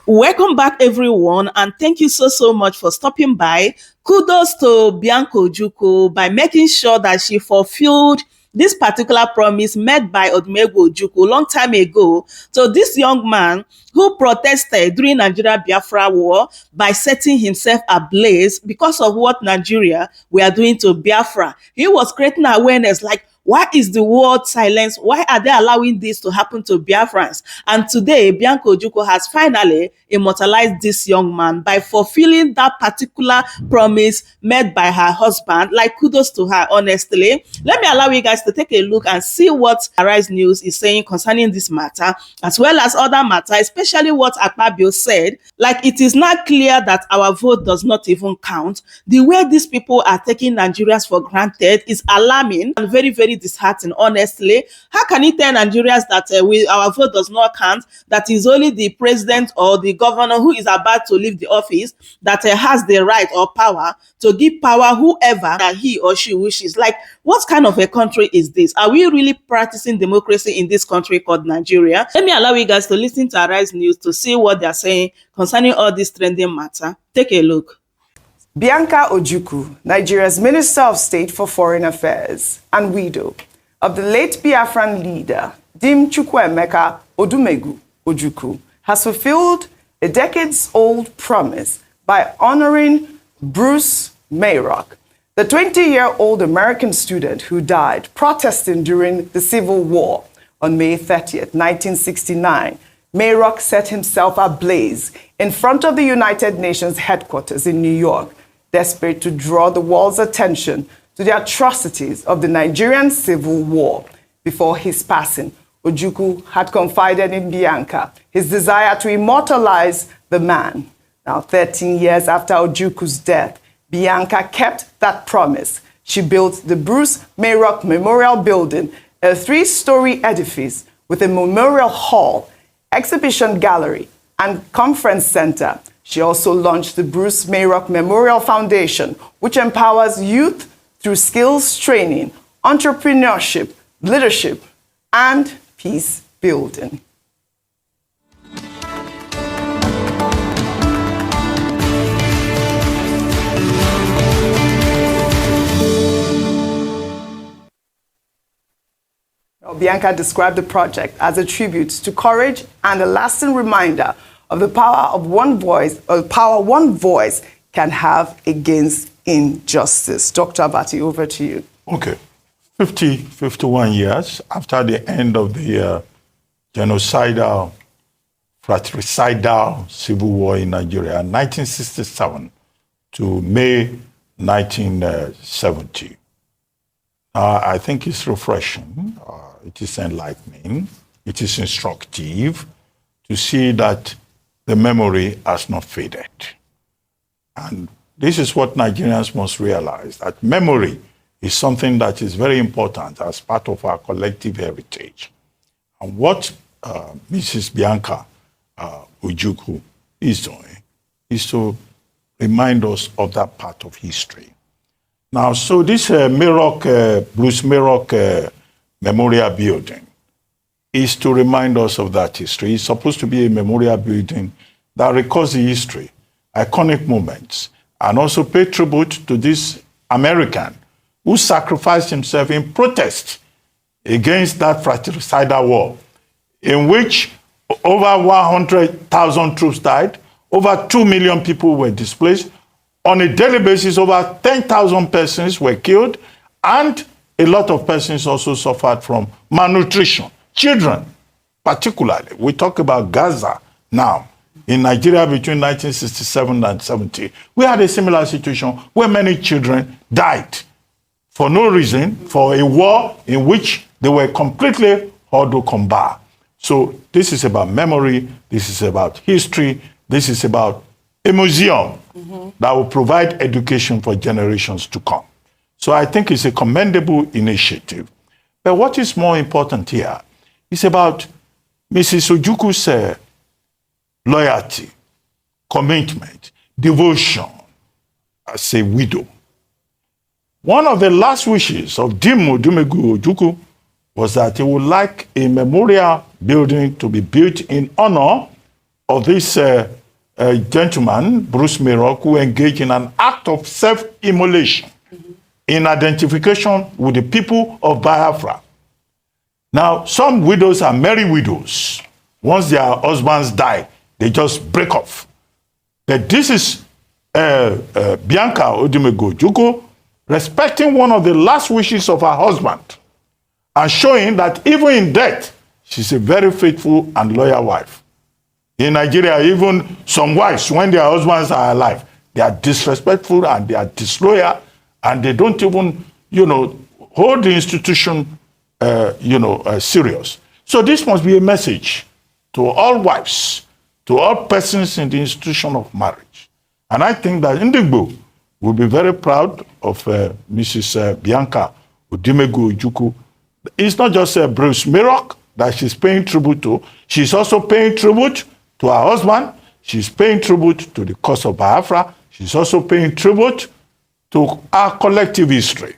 Welcome back, everyone, and thank you so much for stopping by. Kudos to Bianca Ojukwu by making sure that she fulfilled this particular promise made by Odumegwu Ojukwu long time ago to this young man who protested during Nigeria Biafra War by setting himself ablaze because of what Nigeria were doing to Biafra. He was creating awareness like, why is the world silent? Why are they allowing this to happen to Biafrans? And today, Bianca Ojukwu has finally immortalized this young man by fulfilling that particular promise made by her husband. Like, kudos to her, honestly. Let me allow you guys to take a look and see what Arise News is saying concerning this matter, as well as other matters, especially what Akwa Ibom said. Like, it is not clear that our vote does not even count. The way these people are taking Nigerians for granted is alarming and very disheartening, honestly. How can you tell Nigerians that our vote does not count, that is only the president or the governor who is about to leave the office that has the right or power to give power whoever that he or she wishes? Like, what kind of a country is this? Are we really practicing democracy in this country called Nigeria? Let me allow you guys to listen to Arise News to see what they're saying concerning all this trending matter. Take a look. Bianca Ojukwu, Nigeria's Minister of State for Foreign Affairs and widow of the late Biafran leader, Dim Chukwuemeka Odumegwu Ojukwu, has fulfilled a decades-old promise by honoring Bruce Mayrock, the 20-year-old American student who died protesting during the Civil War. On May 30th, 1969, Mayrock set himself ablaze in front of the United Nations headquarters in New York, desperate to draw the world's attention to the atrocities of the Nigerian Civil War. Before his passing, Ojukwu had confided in Bianca his desire to immortalize the man. Now, 13 years after Ojukwu's death, Bianca kept that promise. She built the Bruce Mayrock Memorial Building, a 3-story edifice with a memorial hall, exhibition gallery, and conference center. She also launched the Bruce Mayrock Memorial Foundation, which empowers youth through skills training, entrepreneurship, leadership, and peace building. Bianca described the project as a tribute to courage and a lasting reminder of the power of one voice, or power one voice can have against injustice. Dr. Abati, over to you. Okay. 51 years after the end of the genocidal, fratricidal civil war in Nigeria, 1967 to May 1970. I think it's refreshing. It is enlightening. It is instructive to see that the memory has not faded. And this is what Nigerians must realize, that memory is something that is very important as part of our collective heritage. And what Mrs. Bianca Ojukwu is doing is to remind us of that part of history. Now, so this Bruce Mayrock Memorial Building is to remind us of that history. It's supposed to be a memorial building that records the history, iconic moments, and also pay tribute to this American who sacrificed himself in protest against that fratricidal war, in which over 100,000 troops died, over 2 million people were displaced. On a daily basis, over 10,000 persons were killed, and a lot of persons also suffered from malnutrition. Children, particularly. We talk about Gaza now. In Nigeria, between 1967 and 70, we had a similar situation where many children died for no reason, for a war in which they were completely hors de combat. So this is about memory, this is about history, this is about a museum that will provide education for generations to come. So I think it's a commendable initiative. But what is more important here is about Mrs. Ojukwu's loyalty, commitment, devotion as a widow. One of the last wishes of Dim Odumegwu Ojukwu was that he would like a memorial building to be built in honor of this gentleman, Bruce Mayrock, who engaged in an act of self-immolation in identification with the people of Biafra. Now, some widows are merry widows. Once their husbands die, they just break off. But this is Bianca Ojukwu respecting one of the last wishes of her husband and showing that even in death, she's a very faithful and loyal wife. In Nigeria, even some wives, when their husbands are alive, they are disrespectful and they are disloyal, and they don't even, hold the institution, serious. So this must be a message to all wives, to all persons in the institution of marriage. And I think that Ndigbo will be very proud of Mrs. Bianca Ojukwu. It's not just Bruce Mayrock that she's paying tribute to. She's also paying tribute to her husband. She's paying tribute to the cause of Biafra. She's also paying tribute to our collective history.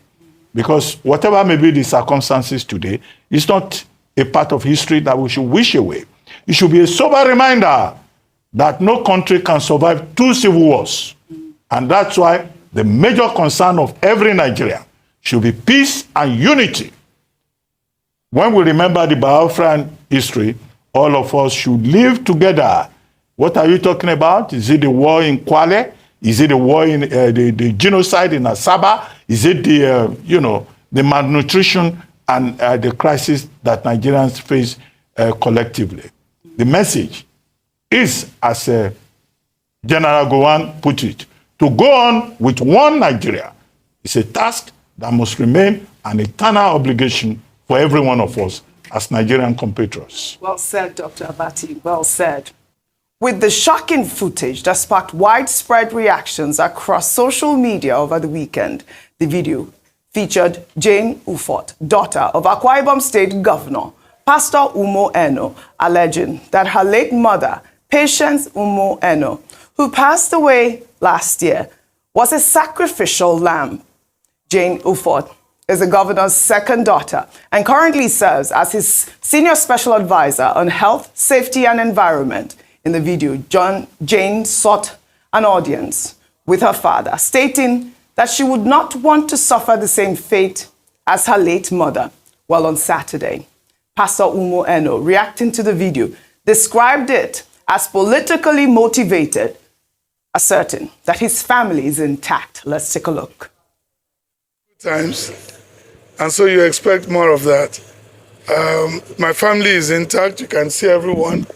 Because whatever may be the circumstances today, it's not a part of history that we should wish away. It should be a sober reminder that no country can survive 2 civil wars. And that's why the major concern of every Nigerian should be peace and unity. When we remember the Biafran history, all of us should live together. What are you talking about? Is it the war in Kwale? Is it the war in the genocide in Asaba? Is it the malnutrition and the crisis that Nigerians face collectively? The message is, as General Gowon put it, to go on with one Nigeria. It's a task that must remain an eternal obligation for every one of us as Nigerian compatriots. Well said, Dr. Abati, well said. With the shocking footage that sparked widespread reactions across social media over the weekend, the video featured Jane Ufot, daughter of Akwa Ibom State Governor Pastor Umo Eno, alleging that her late mother, Patience Umo Eno, who passed away last year, was a sacrificial lamb. Jane Ufot is the governor's second daughter and currently serves as his senior special advisor on health, safety, and environment. In the video, Jane sought an audience with her father, stating that she would not want to suffer the same fate as her late mother. Well, on Saturday, Pastor Umo Eno, reacting to the video, described it as politically motivated, asserting that his family is intact. Let's take a look. Times, and so you expect more of that. My family is intact. You can see everyone.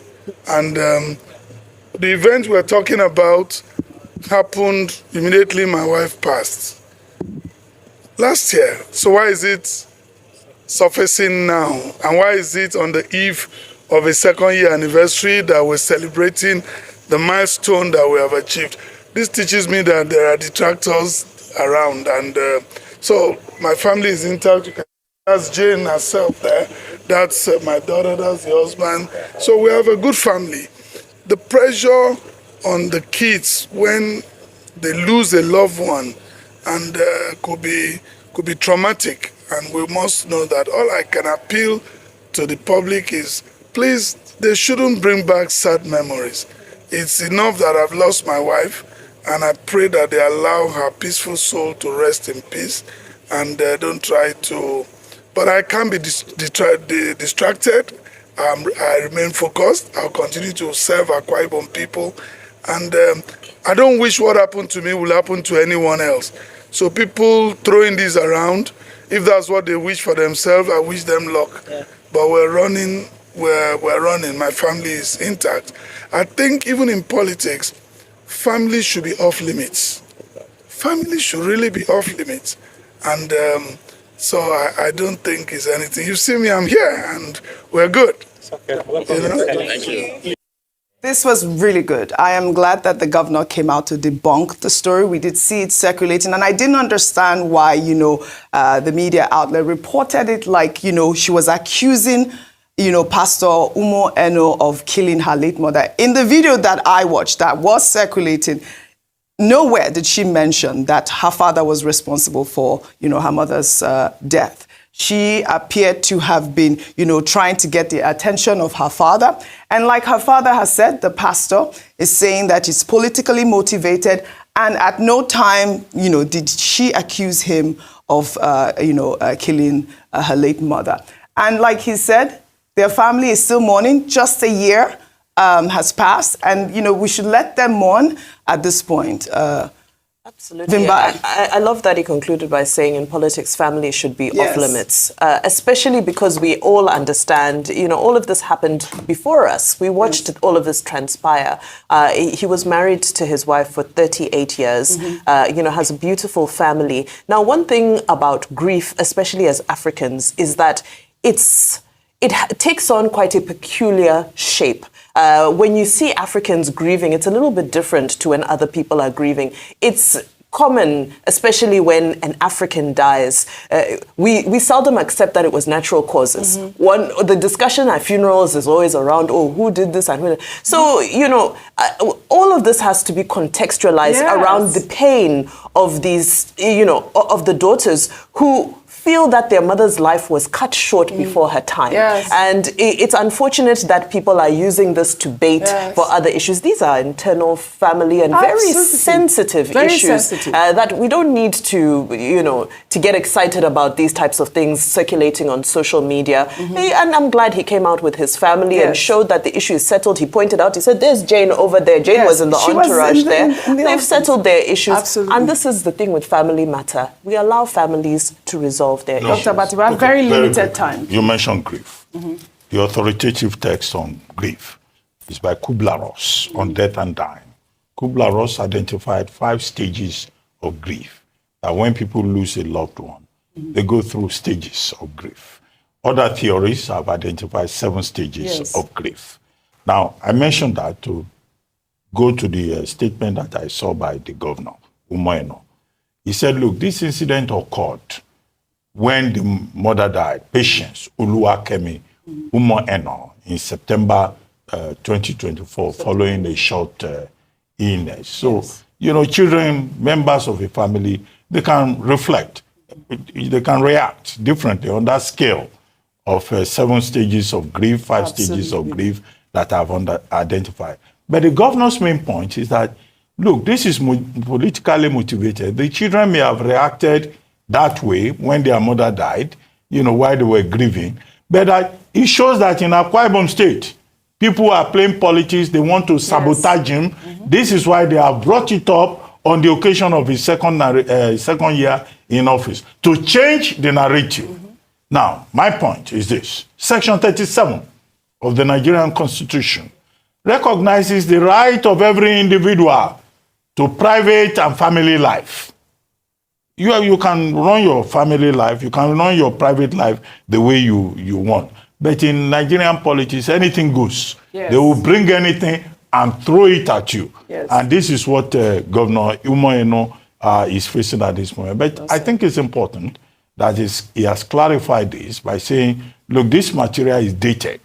And the event we're talking about happened immediately my wife passed last year. So why is it surfacing now? And why is it on the eve of a second-year anniversary that we're celebrating the milestone that we have achieved? This teaches me that there are detractors around. And so my family is intact. You can That's Jane herself there. That's my daughter, that's the husband. So we have a good family. The pressure on the kids when they lose a loved one and could be traumatic. And we must know that. All I can appeal to the public is, please, they shouldn't bring back sad memories. It's enough that I've lost my wife, and I pray that they allow her peaceful soul to rest in peace, and don't try to. But I can't be distracted. I remain focused. I'll continue to serve Akwa Ibom people. And I don't wish what happened to me will happen to anyone else. So people throwing this around, if that's what they wish for themselves, I wish them luck. Yeah. But we're running. My family is intact. I think even in politics, family should be off limits. Family should really be off limits. And so I don't think it's anything. You see me, I'm here, and we're good. Okay. Thank you. This was really good. I am glad that the governor came out to debunk the story. We did see it circulating, and I didn't understand why, the media outlet reported it like, she was accusing, Pastor Umo Eno of killing her late mother. In the video that I watched that was circulating, nowhere did she mention that her father was responsible for, her mother's death. She appeared to have been, trying to get the attention of her father. And like her father has said, the pastor is saying that it's politically motivated. And at no time, did she accuse him of, killing her late mother. And like he said, their family is still mourning. Just a year has passed. And, we should let them mourn at this point. Absolutely. I love that he concluded by saying in politics, family should be off limits, especially because we all understand, all of this happened before us. We watched all of this transpire. He was married to his wife for 38 years, has a beautiful family. Now, one thing about grief, especially as Africans, is that it takes on quite a peculiar shape. When you see Africans grieving, it's a little bit different to when other people are grieving. It's common, especially when an African dies. We seldom accept that it was natural causes. The discussion at funerals is always around, who did this and who. So, all of this has to be contextualized around the pain of these, of the daughters who feel that their mother's life was cut short before her time. And it's unfortunate that people are using this to bait for other issues. These are internal family and very sensitive issues that we don't need to, to get excited about these types of things circulating on social media. And I'm glad he came out with his family and showed that the issue is settled. He pointed out, he said, there's Jane over there. Jane was in the entourage there. They've settled their issues. And this is the thing with family matter. We allow families to resolve their issues. Dr. Bati, we have very limited time. You mentioned grief. The authoritative text on grief is by Kubler-Ross on death and dying. Kubler-Ross identified 5 stages of grief. That when people lose a loved one, they go through stages of grief. Other theories have identified 7 stages of grief. Now, I mentioned that to go to the statement that I saw by the governor, Umoeno. He said, look, this incident occurred when the mother died, Patience Uluwakemi Umoeno, in September 2024, following a short illness. So, children, members of a family, they can reflect, they can react differently on that scale of 7 stages of grief, 5 stages of grief that I've identified. But the governor's main point is that, look, this is politically motivated. The children may have reacted that way when their mother died, while they were grieving. But it shows that in Akwa Ibom State, people are playing politics. They want to sabotage him. This is why they have brought it up on the occasion of his second year in office, to change the narrative. Now, my point is this. Section 37 of the Nigerian Constitution recognizes the right of every individual to private and family life. You can run your family life, you can run your private life the way you want. But in Nigerian politics, anything goes. They will bring anything and throw it at you. And this is what Governor Umoeno is facing at this moment. But I think it's important that he has clarified this by saying, look, this material is dated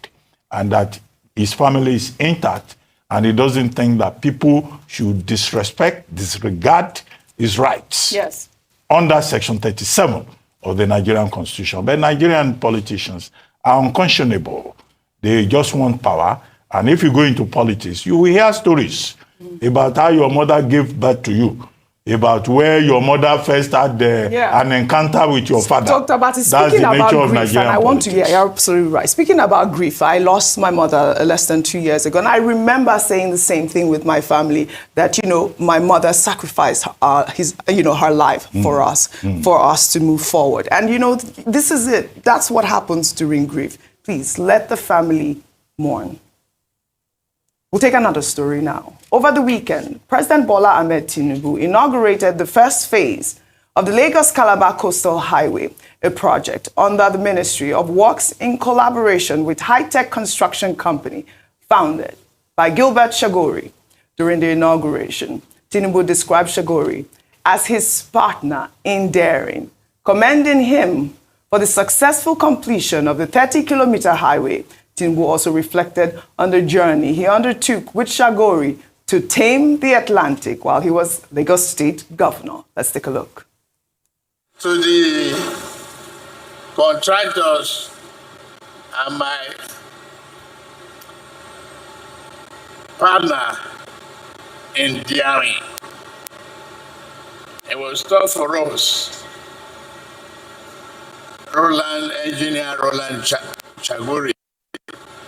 and that his family is intact, and he doesn't think that people should disregard his rights under Section 37 of the Nigerian Constitution. But Nigerian politicians are unconscionable. They just want power. And if you go into politics, you will hear stories about how your mother gave birth to you, about where your mother first had an encounter with your father. Dr. Bati, speaking about grief, and I want to, you're absolutely right. Speaking about grief, I lost my mother less than 2 years ago, and I remember saying the same thing with my family, that, my mother sacrificed her life for us to move forward. And, this is it. That's what happens during grief. Please, let the family mourn. We'll take another story now. Over the weekend, President Bola Ahmed Tinubu inaugurated the first phase of the Lagos-Calabar Coastal Highway, a project under the Ministry of Works in collaboration with high-tech construction company founded by Gilbert Shagori. During the inauguration, Tinubu described Shagori as his partner in daring, commending him for the successful completion of the 30-kilometer highway. Tinubu also reflected on the journey he undertook with Shagori to tame the Atlantic while he was Lagos State Governor. Let's take a look. To the contractors and my partner in daring. It was tough for us. Engineer Roland Chaguri.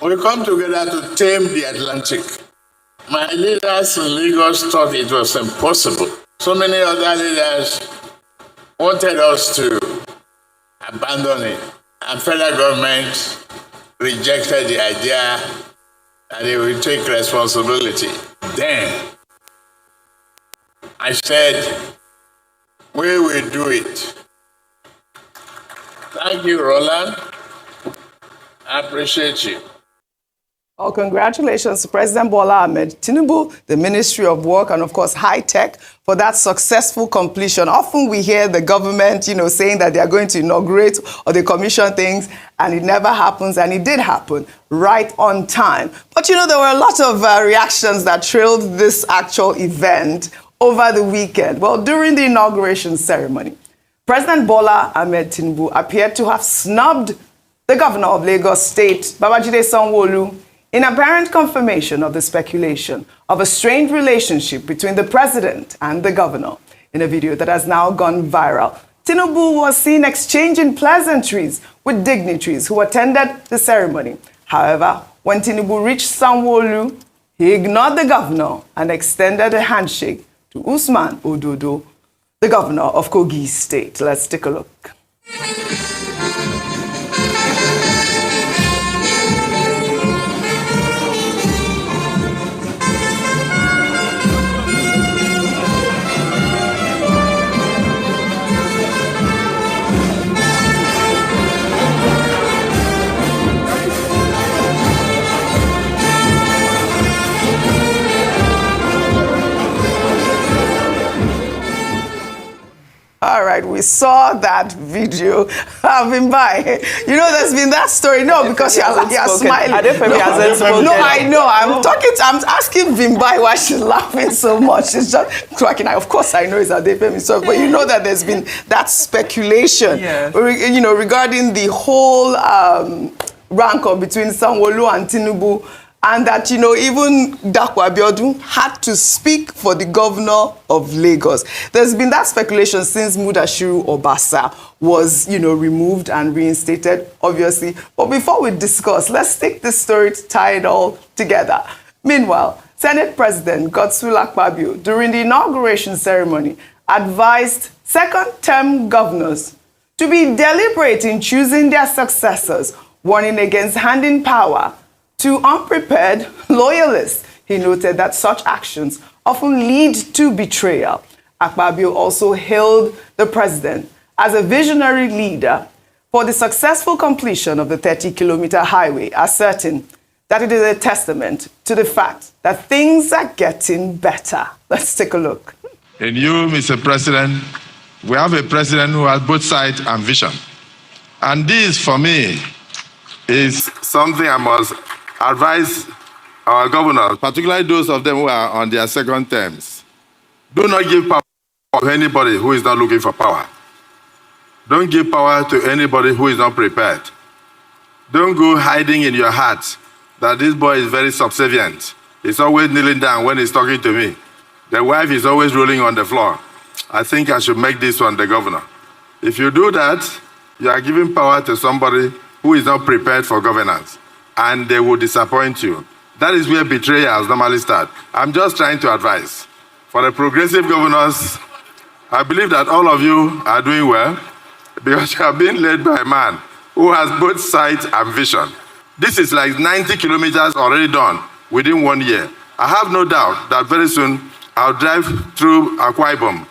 We come together to tame the Atlantic. My leaders in Lagos thought it was impossible. So many other leaders wanted us to abandon it. And federal government rejected the idea that they will take responsibility. Then I said, we will do it. Thank you, Roland. I appreciate you. Well, congratulations to President Bola Ahmed Tinubu, the Ministry of Work, and of course, High Tech, for that successful completion. Often we hear the government, saying that they are going to inaugurate or they commission things, and it never happens, and it did happen right on time. But, there were a lot of reactions that trailed this actual event over the weekend. Well, during the inauguration ceremony, President Bola Ahmed Tinubu appeared to have snubbed the governor of Lagos State, Babajide Sanwo-Olu, in apparent confirmation of the speculation of a strained relationship between the president and the governor. In a video that has now gone viral, Tinubu was seen exchanging pleasantries with dignitaries who attended the ceremony. However, when Tinubu reached Sanwo-Olu, he ignored the governor and extended a handshake to Usman Ododo, the governor of Kogi State. Let's take a look. All right, we saw that video. I've been by. There's been that story. No, because you're smiling. No, I know. I'm asking Vimbai why she's laughing so much. She's just cracking. Of course, I know it's Adefemi. So, but that there's been that speculation, regarding the whole rancor between Sanwo-Olu and Tinubu. And that, even Dapo Abiodun had to speak for the governor of Lagos. There's been that speculation since Mudashiru Obasa was, removed and reinstated, obviously. But before we discuss, let's take this story to tie it all together. Meanwhile, Senate President Godswill Akpabio, during the inauguration ceremony, advised second-term governors to be deliberate in choosing their successors, warning against handing power to unprepared loyalists. He noted that such actions often lead to betrayal. Akpabio also hailed the president as a visionary leader for the successful completion of the 30-kilometer highway, asserting that it is a testament to the fact that things are getting better. Let's take a look. In you, Mr. President, we have a president who has both sight and vision. And this, for me, is something I must advise our governors, particularly those of them who are on their second terms. Do not give power to anybody who is not looking for power. Don't give power to anybody who is not prepared. Don't go hiding in your heart that this boy is very subservient. He's always kneeling down when he's talking to me. The wife is always rolling on the floor. I think I should make this one the governor. If you do that, you are giving power to somebody who is not prepared for governance, and they will disappoint you. That is where betrayals normally start. I'm just trying to advise. For the progressive governors, I believe that all of you are doing well because you are being led by a man who has both sight and vision. This is like 90 kilometers already done within 1 year. I have no doubt that very soon I'll drive through Akwa Ibom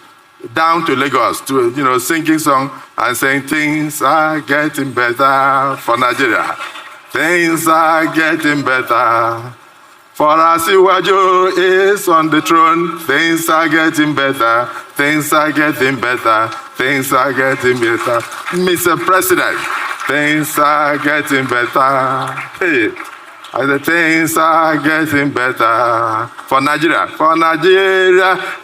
down to Lagos to, singing song and saying things are getting better for Nigeria. Things are getting better. For Asiwaju is on the throne. Things are getting better. Things are getting better. Things are getting better. Mr. President, things are getting better. Hey, the things are getting better. For Nigeria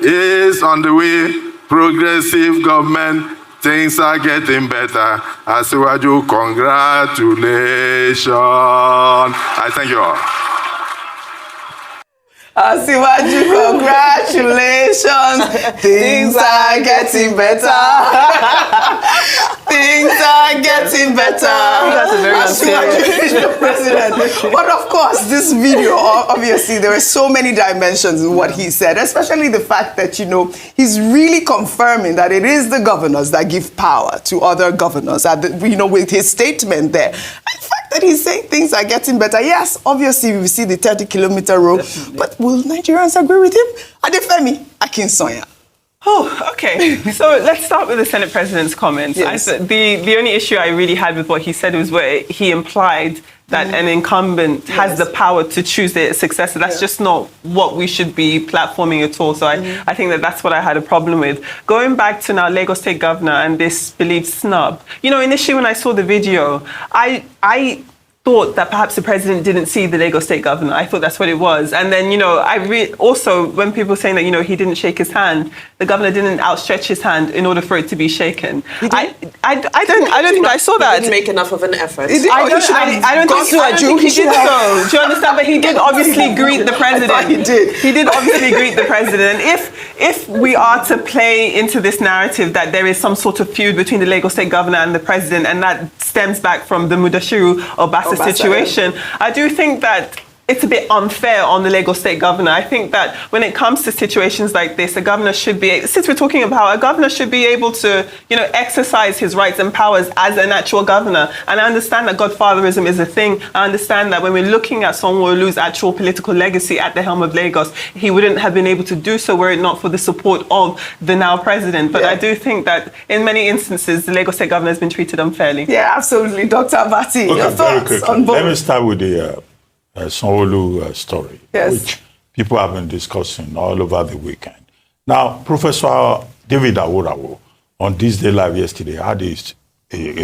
is on the way. Progressive government. things are getting better. Asiwaju, congratulations. I thank you all. Asiwaju, congratulations. Things are getting better. Things are getting better. That's a very Asiwaju, President. But of course, this video, obviously, there are so many dimensions in what he said, especially the fact that, you know, he's really confirming that it is the governors that give power to other governors, you know, with his statement there. And the fact that he's saying things are getting better, yes, obviously, we see the 30-kilometer road, Definitely. but will Nigerians agree with him? Adefemi Akinsonya. Oh, okay. So let's start with the Senate President's comments. Yes. The only issue I really had with what he said was where he implied that an incumbent has the power to choose their successor. That's just not what we should be platforming at all. So I think that that's what I had a problem with. Going back to now Lagos State Governor and this believed snub. You know, initially when I saw the video, I thought that perhaps the president didn't see the Lagos State Governor. I thought that's what it was. And then, you know, also when people saying that, you know, he didn't shake his hand, the governor didn't outstretch his hand in order for it to be shaken. I don't think I saw that. He didn't make enough of an effort. I don't think he did so. Do you understand? But he did obviously greet the president. I thought he did. He did obviously greet the president. If we are to play into this narrative that there is some sort of feud between the Lagos State Governor and the president, and that stems back from the Mudashiru Obasa situation, I do think that it's a bit unfair on the Lagos State Governor. I think that when it comes to situations like this, a governor should be, since we're talking about, a governor should be able to, you know, exercise his rights and powers as an actual governor. And I understand that godfatherism is a thing. I understand that when we're looking at Sanwo-Olu's actual political legacy at the helm of Lagos, he wouldn't have been able to do so were it not for the support of the now president. But I do think that in many instances, the Lagos State Governor has been treated unfairly. Yeah, absolutely. Dr. Abati, your thoughts on both? Let me start with the Sanwo-Olu story, which people have been discussing all over the weekend. Now, Professor David Aworawo, on This Day Live yesterday, had a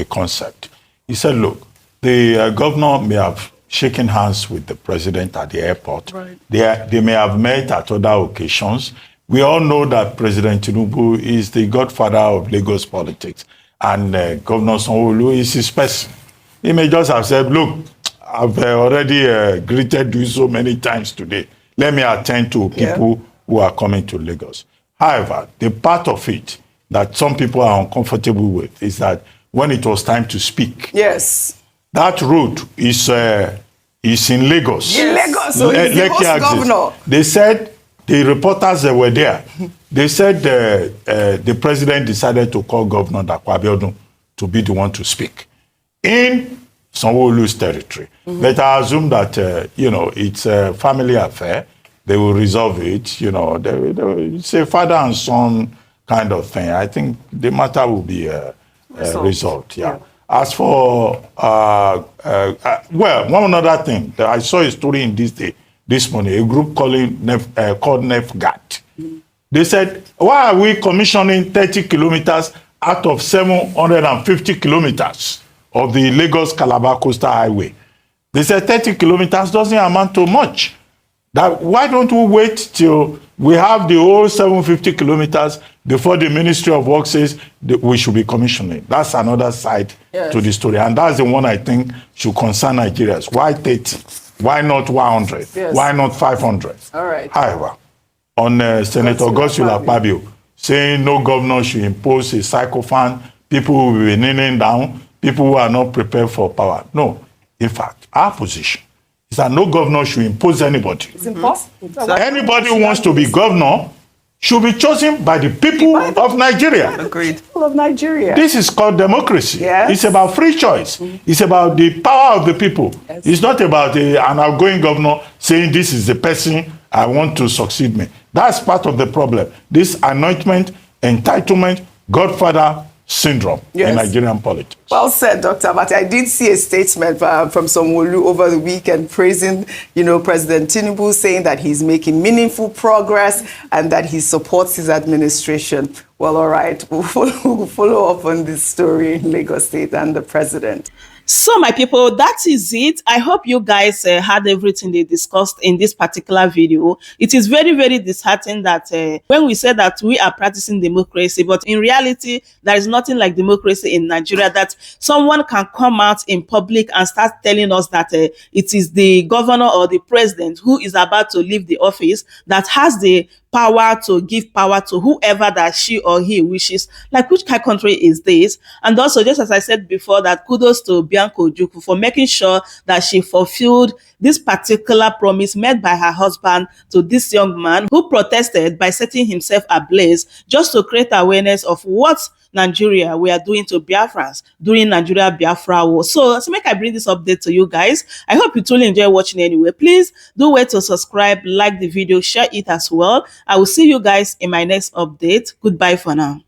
concept. He said, look, the governor may have shaken hands with the president at the airport. Right. They may have met at other occasions. We all know that President Tinubu is the godfather of Lagos politics, and Governor Sanwo-Olu is his person. He may just have said, look, I've already greeted you so many times today. Let me attend to people who are coming to Lagos. However, the part of it that some people are uncomfortable with is that when it was time to speak, that road is in Lagos. In Lagos, so he's the host governor. They said, the reporters that were there, they said the president decided to call Governor Akwa Ibom to be the one to speak in Sanwo-Olu's territory. But I assume that, you know, it's a family affair. They will resolve it. You know, it's a father and son kind of thing. I think the matter will be resolved. Yeah. As for, well, one other thing, that I saw a story in this morning, a group called NEFGAT. They said, why are we commissioning 30 kilometers out of 750 kilometers of the Lagos-Calabar coastal highway? They said 30 kilometers doesn't amount to much. Why don't we wait till we have the whole 750 kilometers before the Ministry of Works says that we should be commissioning? That's another side to the story. And that's the one I think should concern Nigerians. Why 30? Why not 100? Why not 500? All right. However, on Senator Godswill Akpabio saying no governor should impose a sycophant, people will be kneeling down, people who are not prepared for power. No. In fact, our position is that no governor should impose anybody. It's impossible. Anybody who wants to be governor should be chosen by the people of Nigeria. Agreed. People of Nigeria. This is called democracy. Yes. It's about free choice. It's about the power of the people. Yes. It's not about an outgoing governor saying this is the person I want to succeed me. That's part of the problem. This anointment, entitlement, godfather syndrome in Nigerian politics. Well said, Dr. Abati. I did see a statement from Sanwo-Olu over the weekend praising, you know, President Tinubu, saying that he's making meaningful progress and that he supports his administration. Well, all right, we'll follow up on this story in Lagos State and the president. So, my people, that is it. I hope you guys had everything they discussed in this particular video. It is very, very disheartening that when we say that we are practicing democracy, but in reality, there is nothing like democracy in Nigeria, that someone can come out in public and start telling us that it is the governor or the president who is about to leave the office that has the power to give power to whoever that she or he wishes. Like, which kind of country is this? And also, just as I said before, that kudos to Bianca Ojukwu for making sure that she fulfilled this particular promise made by her husband to this young man who protested by setting himself ablaze just to create awareness of what Nigeria we are doing to Biafrans during Nigeria Biafra war. So make I bring this update to you guys. I hope you truly enjoy watching anyway. Please do wait to subscribe, like the video, share it as well. I will see you guys in my next update. Goodbye for now.